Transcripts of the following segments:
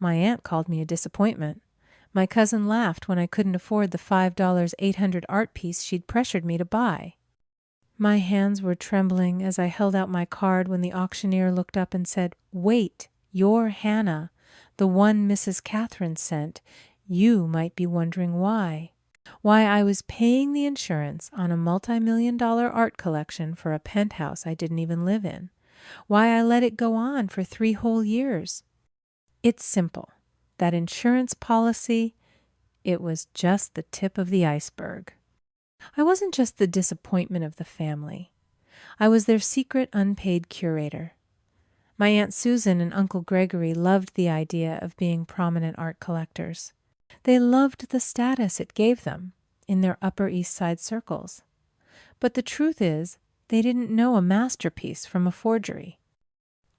My aunt called me a disappointment. My cousin laughed when I couldn't afford the $5 800 art piece she'd pressured me to buy. My hands were trembling as I held out my card when the auctioneer looked up and said, "Wait, you're Hannah, the one Mrs. Catherine sent. You might be wondering why." Why I was paying the insurance on a multi-million-dollar art collection for a penthouse I didn't even live in. Why I let it go on for 3 whole years. It's simple. That insurance policy, it was just the tip of the iceberg. I wasn't just the disappointment of the family. I was their secret unpaid curator. My Aunt Susan and Uncle Gregory loved the idea of being prominent art collectors. They loved the status it gave them in their Upper East Side circles. But the truth is, they didn't know a masterpiece from a forgery.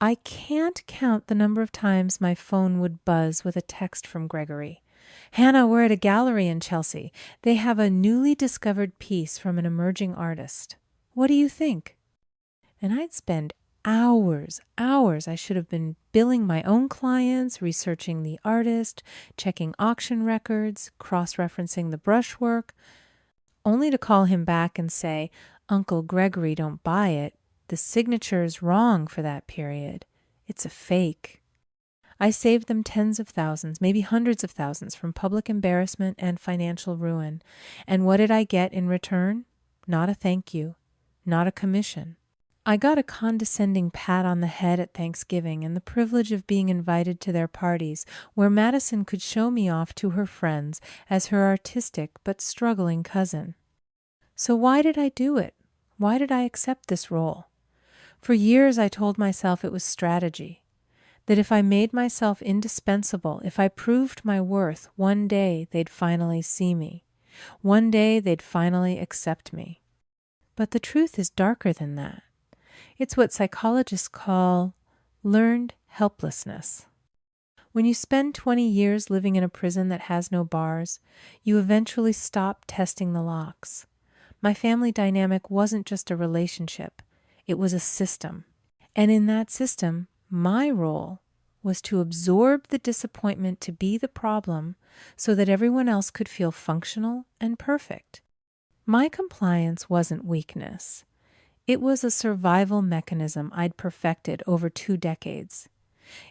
I can't count the number of times my phone would buzz with a text from Gregory. "Hannah, we're at a gallery in Chelsea. They have a newly discovered piece from an emerging artist. What do you think?" And I'd spend hours. I should have been billing my own clients, researching the artist, checking auction records, cross-referencing the brushwork, only to call him back and say, "Uncle Gregory, don't buy it. The signature's wrong for that period. It's a fake." I saved them tens of thousands, maybe hundreds of thousands from public embarrassment and financial ruin. And what did I get in return? Not a thank you, not a commission. I got a condescending pat on the head at Thanksgiving and the privilege of being invited to their parties, where Madison could show me off to her friends as her artistic but struggling cousin. So why did I do it? Why did I accept this role? For years I told myself it was strategy, that if I made myself indispensable, if I proved my worth, one day they'd finally see me. One day they'd finally accept me. But the truth is darker than that. It's what psychologists call learned helplessness. When you spend 20 years living in a prison that has no bars, you eventually stop testing the locks. My family dynamic wasn't just a relationship, it was a system. And in that system, my role was to absorb the disappointment to be the problem so that everyone else could feel functional and perfect. My compliance wasn't weakness. It was a survival mechanism I'd perfected over 2 decades.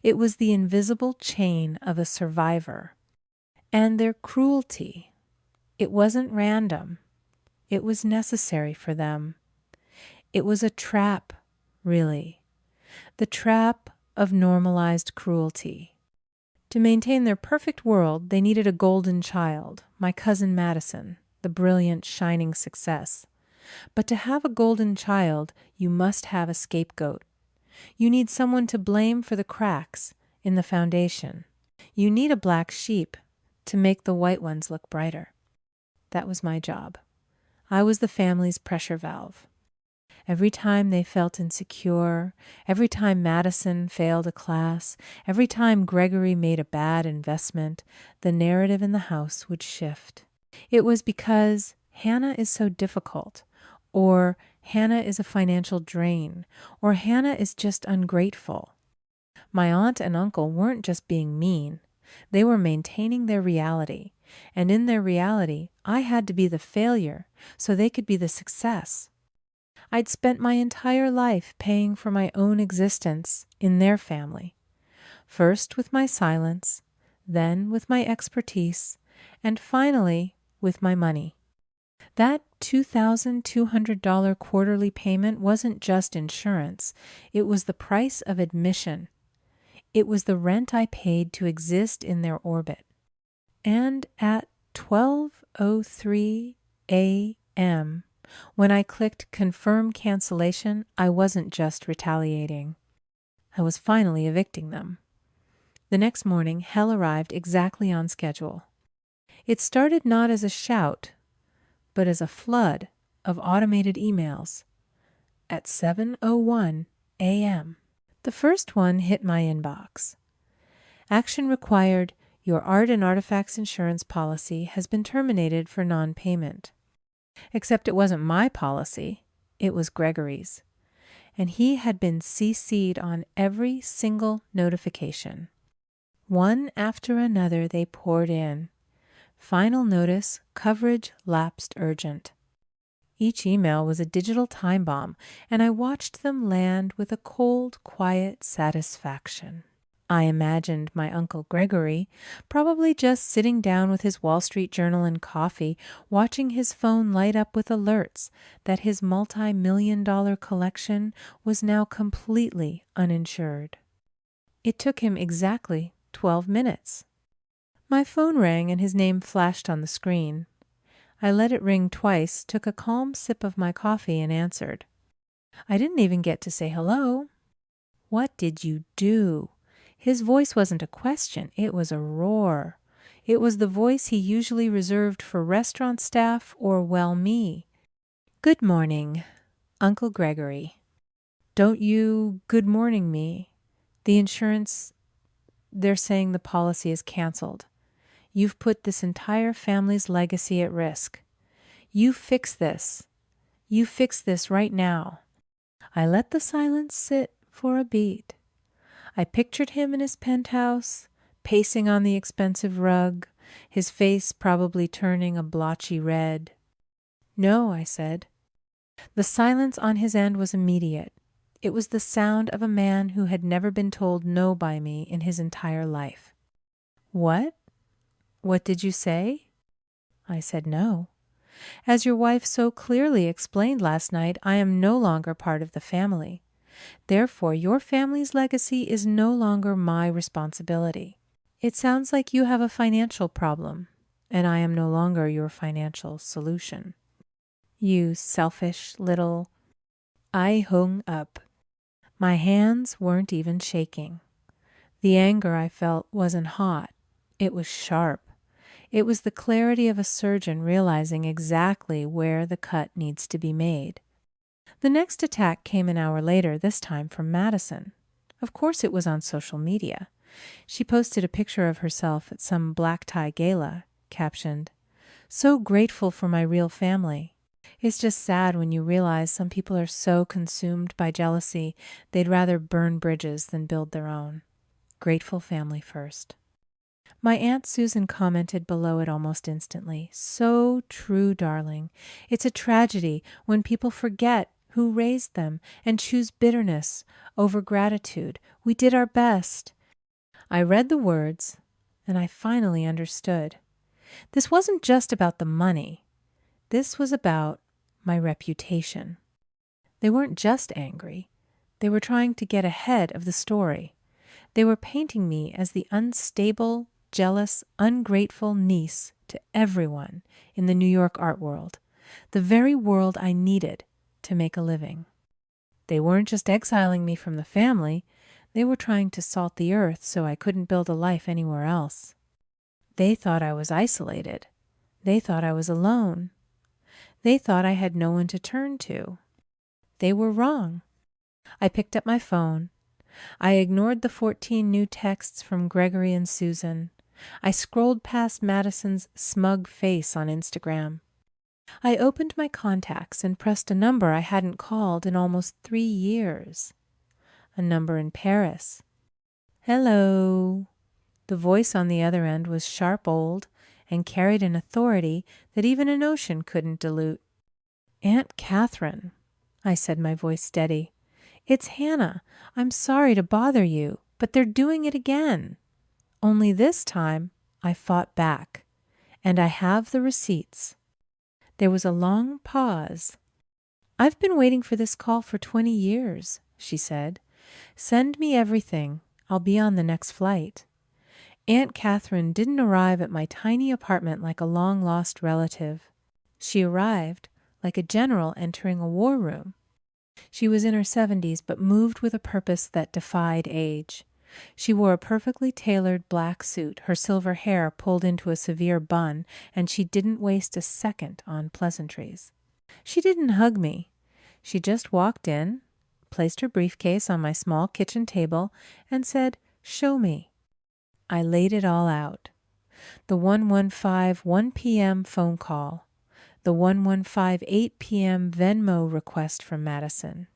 It was the invisible chain of a survivor. And their cruelty, it wasn't random. It was necessary for them. It was a trap, really. The trap of normalized cruelty. To maintain their perfect world, they needed a golden child, my cousin Madison, the brilliant, shining success. But to have a golden child, you must have a scapegoat. You need someone to blame for the cracks in the foundation. You need a black sheep to make the white ones look brighter. That was my job. I was the family's pressure valve. Every time they felt insecure, every time Madison failed a class, every time Gregory made a bad investment, the narrative in the house would shift. It was because Hannah is so difficult, or Hannah is a financial drain, or Hannah is just ungrateful. My aunt and uncle weren't just being mean. They were maintaining their reality. And in their reality, I had to be the failure so they could be the success. I'd spent my entire life paying for my own existence in their family. First with my silence, then with my expertise, and finally with my money. That $2,200 quarterly payment wasn't just insurance. It was the price of admission. It was the rent I paid to exist in their orbit. And at 12:03 a.m., when I clicked confirm cancellation, I wasn't just retaliating. I was finally evicting them. The next morning, hell arrived exactly on schedule. It started not as a shout, but as a flood of automated emails at 7:01 a.m. The first one hit my inbox. Action required. Your art and artifacts insurance policy has been terminated for non-payment. Except it wasn't my policy, it was Gregory's. And he had been CC'd on every single notification. One after another they poured in. Final notice, coverage lapsed urgent. Each email was a digital time bomb, and I watched them land with a cold, quiet satisfaction. I imagined my Uncle Gregory, probably just sitting down with his Wall Street Journal and coffee, watching his phone light up with alerts that his multi-million-dollar collection was now completely uninsured. It took him exactly 12 minutes. My phone rang and his name flashed on the screen. I let it ring twice, took a calm sip of my coffee, and answered. I didn't even get to say hello. What did you do? His voice wasn't a question, it was a roar. It was the voice he usually reserved for restaurant staff or, well, me. Good morning, Uncle Gregory. Don't you good morning me. The insurance, they're saying the policy is canceled. You've put this entire family's legacy at risk. You fix this. You fix this right now. I let the silence sit for a beat. I pictured him in his penthouse, pacing on the expensive rug, his face probably turning a blotchy red. No, I said. The silence on his end was immediate. It was the sound of a man who had never been told no by me in his entire life. What? What did you say? I said no. As your wife so clearly explained last night, I am no longer part of the family. Therefore, your family's legacy is no longer my responsibility. It sounds like you have a financial problem, and I am no longer your financial solution. You selfish little... I hung up. My hands weren't even shaking. The anger I felt wasn't hot. It was sharp. It was the clarity of a surgeon realizing exactly where the cut needs to be made. The next attack came an hour later, this time from Madison. Of course it was on social media. She posted a picture of herself at some black tie gala, captioned, "So grateful for my real family. It's just sad when you realize some people are so consumed by jealousy they'd rather burn bridges than build their own. Grateful family first." My Aunt Susan commented below it almost instantly. So true, darling. It's a tragedy when people forget who raised them and choose bitterness over gratitude. We did our best. I read the words, and I finally understood. This wasn't just about the money. This was about my reputation. They weren't just angry. They were trying to get ahead of the story. They were painting me as the unstable, jealous, ungrateful niece to everyone in the New York art world, the very world I needed to make a living. They weren't just exiling me from the family, they were trying to salt the earth so I couldn't build a life anywhere else. They thought I was isolated. They thought I was alone. They thought I had no one to turn to. They were wrong. I picked up my phone. I ignored the 14 new texts from Gregory and Susan. I scrolled past Madison's smug face on Instagram. I opened my contacts and pressed a number I hadn't called in almost 3 years. A number in Paris. Hello. The voice on the other end was sharp old and carried an authority that even an ocean couldn't dilute. Aunt Catherine, I said, my voice steady. It's Hannah. I'm sorry to bother you, but they're doing it again. Only this time I fought back, and I have the receipts. There was a long pause. I've been waiting for this call for 20 years, she said. Send me everything. I'll be on the next flight. Aunt Catherine didn't arrive at my tiny apartment like a long-lost relative. She arrived like a general entering a war room. She was in her 70s, but moved with a purpose that defied age. She wore a perfectly tailored black suit, her silver hair pulled into a severe bun, and she didn't waste a second on pleasantries. She didn't hug me. She just walked in, placed her briefcase on my small kitchen table, and said, "Show me." I laid it all out. The 115 1 p.m. phone call. The 115 8 p.m. Venmo request from Madison.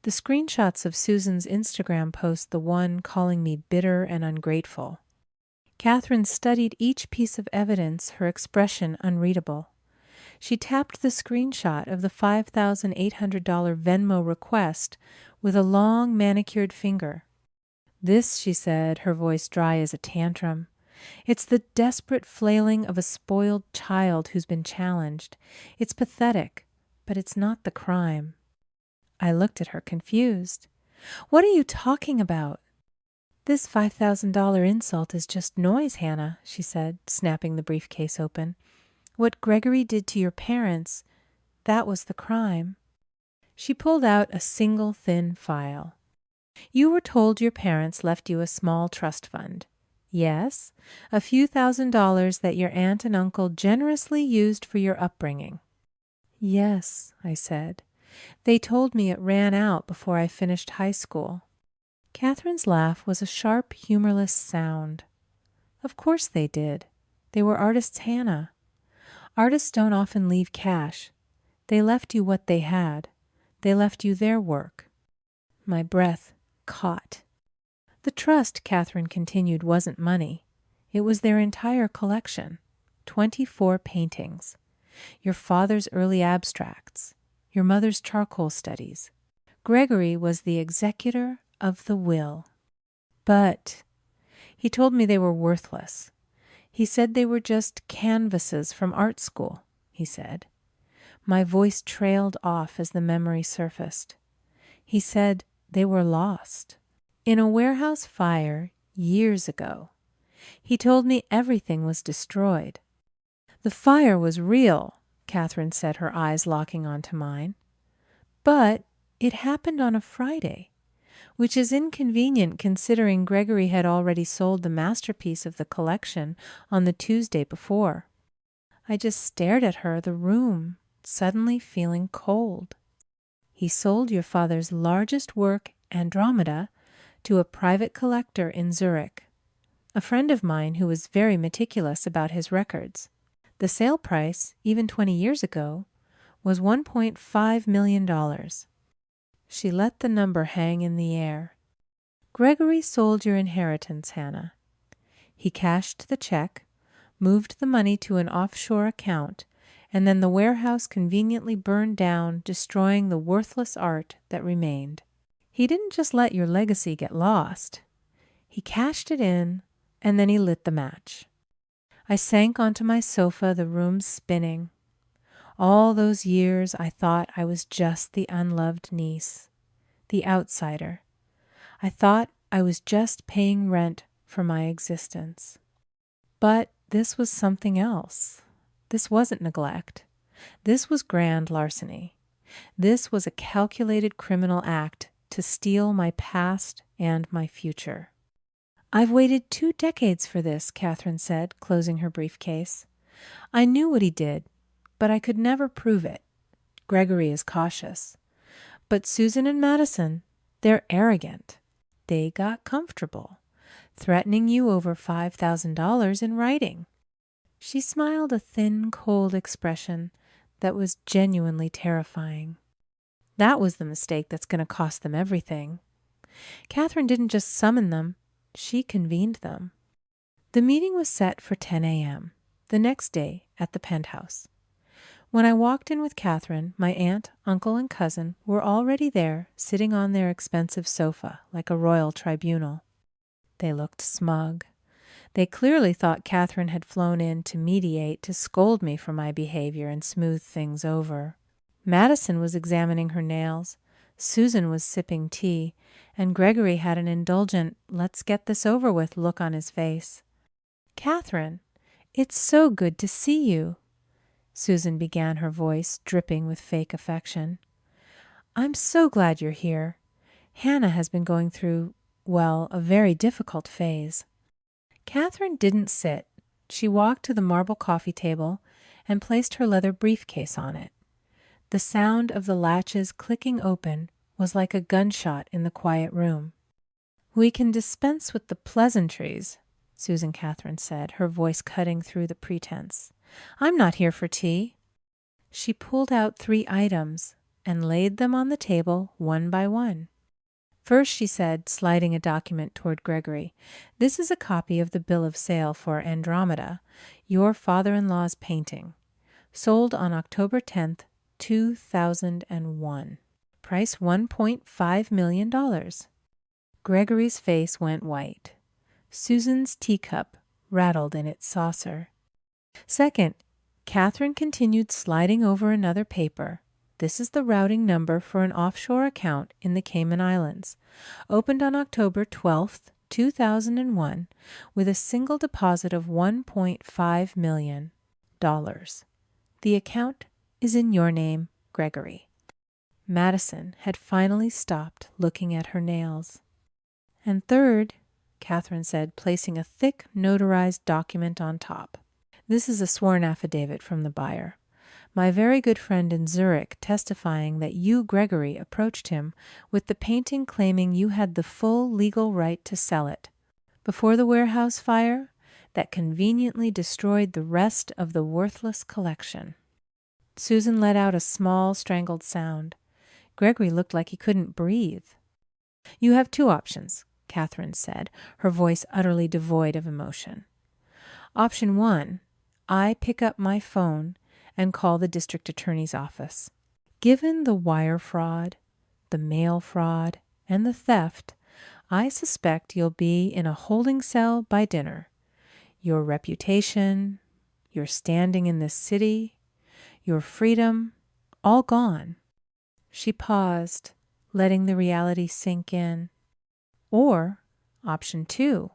The screenshots of Susan's Instagram post, the one calling me bitter and ungrateful. Catherine studied each piece of evidence, her expression unreadable. She tapped the screenshot of the $5,800 Venmo request with a long manicured finger. This, she said, her voice dry as a tantrum. It's the desperate flailing of a spoiled child who's been challenged. It's pathetic, but it's not the crime. I looked at her confused. What are you talking about? This $5,000 insult is just noise, Hannah, she said, snapping the briefcase open. What Gregory did to your parents, that was the crime. She pulled out a single thin file. You were told your parents left you a small trust fund. Yes, a few $1,000s that your aunt and uncle generously used for your upbringing. Yes, I said. They told me it ran out before I finished high school. Catherine's laugh was a sharp, humorless sound. Of course they did. They were artists, Hannah. Artists don't often leave cash. They left you what they had. They left you their work. My breath caught. The trust, Catherine continued, wasn't money. It was their entire collection. 24 paintings. Your father's early abstracts. Your mother's charcoal studies. Gregory was the executor of the will. But he told me they were worthless. He said they were just canvases from art school, he said. My voice trailed off as the memory surfaced. He said they were lost. In a warehouse fire years ago. He told me everything was destroyed. The fire was real, Catherine said, her eyes locking onto mine. But it happened on a Friday, which is inconvenient considering Gregory had already sold the masterpiece of the collection on the Tuesday before. I just stared at her, the room, suddenly feeling cold. He sold your father's largest work, Andromeda, to a private collector in Zurich, a friend of mine who was very meticulous about his records. The sale price, even 20 years ago, was $1.5 million. She let the number hang in the air. Gregory sold your inheritance, Hannah. He cashed the check, moved the money to an offshore account, and then the warehouse conveniently burned down, destroying the worthless art that remained. He didn't just let your legacy get lost. He cashed it in, and then he lit the match. I sank onto my sofa, the room spinning. All those years I thought I was just the unloved niece, the outsider. I thought I was just paying rent for my existence. But this was something else. This wasn't neglect. This was grand larceny. This was a calculated criminal act to steal my past and my future. I've waited 2 decades for this, Catherine said, closing her briefcase. I knew what he did, but I could never prove it. Gregory is cautious. But Susan and Madison, they're arrogant. They got comfortable, threatening you over $5,000 in writing. She smiled a thin, cold expression that was genuinely terrifying. That was the mistake that's going to cost them everything. Catherine didn't just summon them, she convened them. The meeting was set for 10 a.m., the next day at the penthouse. When I walked in with Catherine, my aunt, uncle, and cousin were already there, sitting on their expensive sofa like a royal tribunal. They looked smug. They clearly thought Catherine had flown in to mediate, to scold me for my behavior and smooth things over. Madison was examining her nails, Susan was sipping tea, and Gregory had an indulgent, let's get this over with look on his face. Catherine, it's so good to see you, Susan began, her voice dripping with fake affection. I'm so glad you're here. Hannah has been going through, well, a very difficult phase. Catherine didn't sit. She walked to the marble coffee table and placed her leather briefcase on it. The sound of the latches clicking open was like a gunshot in the quiet room. We can dispense with the pleasantries, Susan Catherine said, her voice cutting through the pretense. I'm not here for tea. She pulled out 3 items and laid them on the table one by one. First, she said, sliding a document toward Gregory, "This is a copy of the bill of sale for Andromeda, your father-in-law's painting. Sold on October 10th, 2001. Price $1.5 million. Gregory's face went white. Susan's teacup rattled in its saucer. Second, Catherine continued sliding over another paper. This is the routing number for an offshore account in the Cayman Islands, opened on October 12th, 2001, with a single deposit of $1.5 million. The account is in your name, Gregory." Madison had finally stopped looking at her nails. "And third," Catherine said, placing a thick, notarized document on top. "This is a sworn affidavit from the buyer. My very good friend in Zurich testifying that you, Gregory, approached him with the painting claiming you had the full legal right to sell it. Before the warehouse fire that conveniently destroyed the rest of the worthless collection." Susan let out a small, strangled sound. Gregory looked like he couldn't breathe. "You have two options," Catherine said, her voice utterly devoid of emotion. "Option one, I pick up my phone and call the district attorney's office. Given the wire fraud, the mail fraud, and the theft, I suspect you'll be in a holding cell by dinner. Your reputation, your standing in this city, your freedom, all gone." She paused, letting the reality sink in. Or, option two,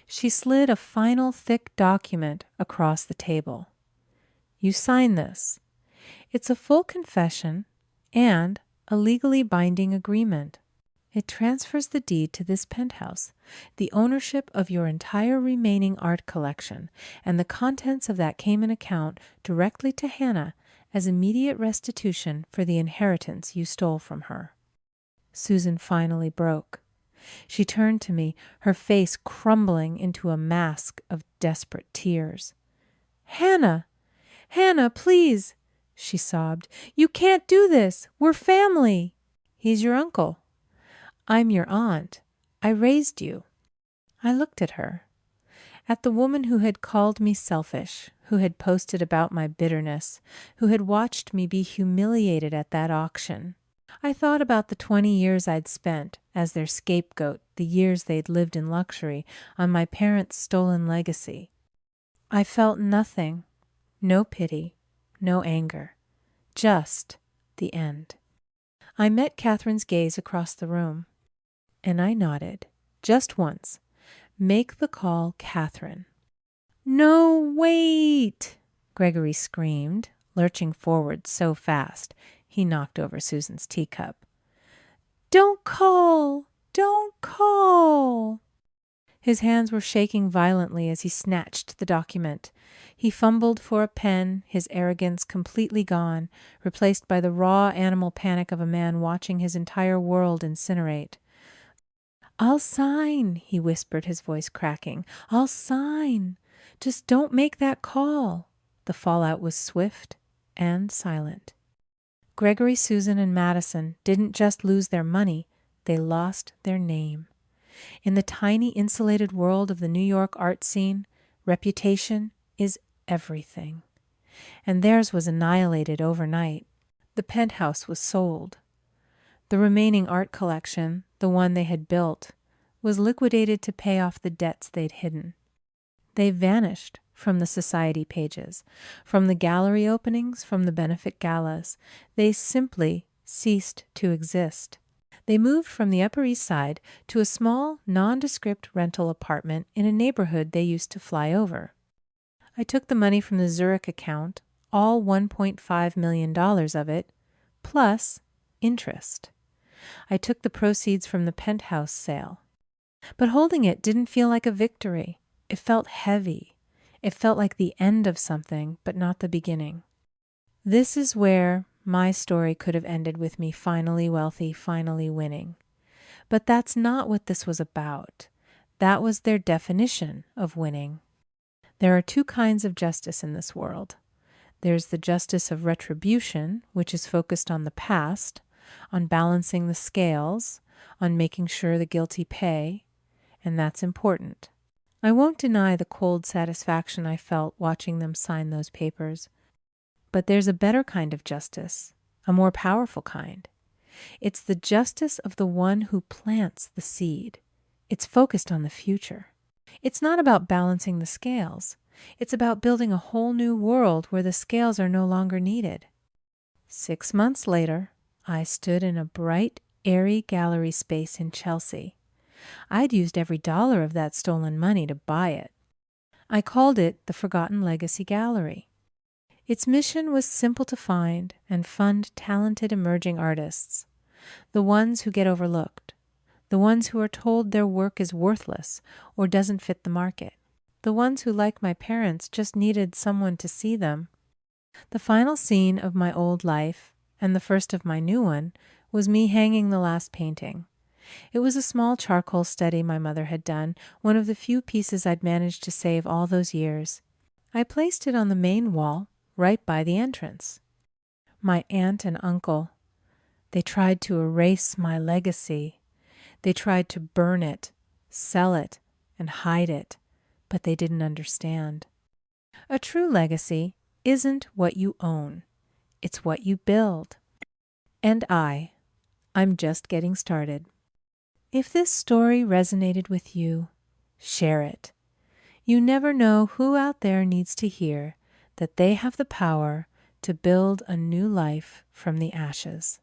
she slid a final thick document across the table. "You sign this. It's a full confession and a legally binding agreement. It transfers the deed to this penthouse, the ownership of your entire remaining art collection, and the contents of that Cayman account directly to Hannah as immediate restitution for the inheritance you stole from her." Susan finally broke. She turned to me, her face crumbling into a mask of desperate tears. "Hannah! Hannah, please!" she sobbed. "You can't do this! We're family!" "He's your uncle. I'm your aunt. I raised you." I looked at her, at the woman who had called me selfish, who had posted about my bitterness, who had watched me be humiliated at that auction. I thought about the 20 years I'd spent as their scapegoat, the years they'd lived in luxury on my parents' stolen legacy. I felt nothing, no pity, no anger, just the end. I met Catherine's gaze across the room, and I nodded, just once. "Make the call, Catherine." "No, wait!" Gregory screamed, lurching forward so fast he knocked over Susan's teacup. "Don't call! Don't call!" His hands were shaking violently as he snatched the document. He fumbled for a pen, his arrogance completely gone, replaced by the raw animal panic of a man watching his entire world incinerate. "I'll sign," he whispered, his voice cracking. "I'll sign. Just don't make that call." The fallout was swift and silent. Gregory, Susan, and Madison didn't just lose their money, they lost their name. In the tiny insulated world of the New York art scene, reputation is everything. And theirs was annihilated overnight. The penthouse was sold. The remaining art collection, the one they had built, was liquidated to pay off the debts they'd hidden. They vanished from the society pages, from the gallery openings, from the benefit galas. They simply ceased to exist. They moved from the Upper East Side to a small, nondescript rental apartment in a neighborhood they used to fly over. I took the money from the Zurich account, all $1.5 million of it, plus interest. I took the proceeds from the penthouse sale. But holding it didn't feel like a victory. It felt heavy. It felt like the end of something, but not the beginning. This is where my story could have ended with me finally wealthy, finally winning. But that's not what this was about. That was their definition of winning. There are two kinds of justice in this world. There's the justice of retribution, which is focused on the past, on balancing the scales, on making sure the guilty pay, and that's important. I won't deny the cold satisfaction I felt watching them sign those papers. But there's a better kind of justice, a more powerful kind. It's the justice of the one who plants the seed. It's focused on the future. It's not about balancing the scales. It's about building a whole new world where the scales are no longer needed. 6 months later, I stood in a bright, airy gallery space in Chelsea. I'd used every dollar of that stolen money to buy it. I called it the Forgotten Legacy Gallery. Its mission was simple to find and fund talented emerging artists, the ones who get overlooked, the ones who are told their work is worthless or doesn't fit the market, the ones who, like my parents, just needed someone to see them. The final scene of my old life, and the first of my new one, was me hanging the last painting. It was a small charcoal study my mother had done, one of the few pieces I'd managed to save all those years. I placed it on the main wall, right by the entrance. My aunt and uncle, they tried to erase my legacy. They tried to burn it, sell it, and hide it, but they didn't understand. A true legacy isn't what you own. It's what you build. And I'm just getting started. If this story resonated with you, share it. You never know who out there needs to hear that they have the power to build a new life from the ashes.